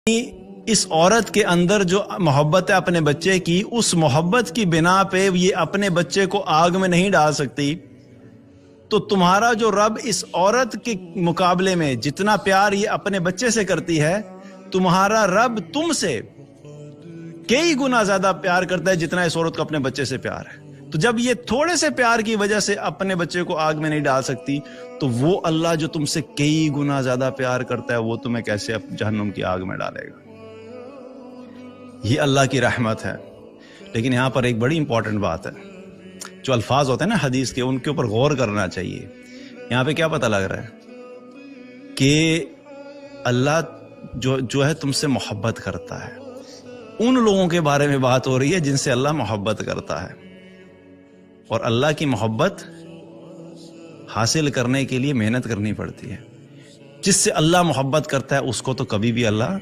اس عورت کے اندر جو محبت ہے اپنے بچے کی، اس محبت کی بنا پہ یہ اپنے بچے کو آگ میں نہیں ڈال سکتی، تو تمہارا جو رب اس عورت کے مقابلے میں جتنا پیار یہ اپنے بچے سے کرتی ہے، تمہارا رب تم سے کئی گنا زیادہ پیار کرتا ہے جتنا اس عورت کو اپنے بچے سے پیار ہے۔ تو جب یہ تھوڑے سے پیار کی وجہ سے اپنے بچے کو آگ میں نہیں ڈال سکتی، تو وہ اللہ جو تم سے کئی گنا زیادہ پیار کرتا ہے وہ تمہیں کیسے جہنم کی آگ میں ڈالے گا؟ یہ اللہ کی رحمت ہے۔ لیکن یہاں پر ایک بڑی امپورٹنٹ بات ہے، جو الفاظ ہوتے ہیں نا حدیث کے، ان کے اوپر غور کرنا چاہیے۔ یہاں پہ کیا پتہ لگ رہا ہے کہ اللہ جو ہے تم سے محبت کرتا ہے۔ ان لوگوں کے بارے میں بات ہو رہی ہے جن سے اللہ محبت کرتا ہے، اور اللہ کی محبت حاصل کرنے کے لیے محنت کرنی پڑتی ہے۔ جس سے اللہ محبت کرتا ہے اس کو تو کبھی بھی اللہ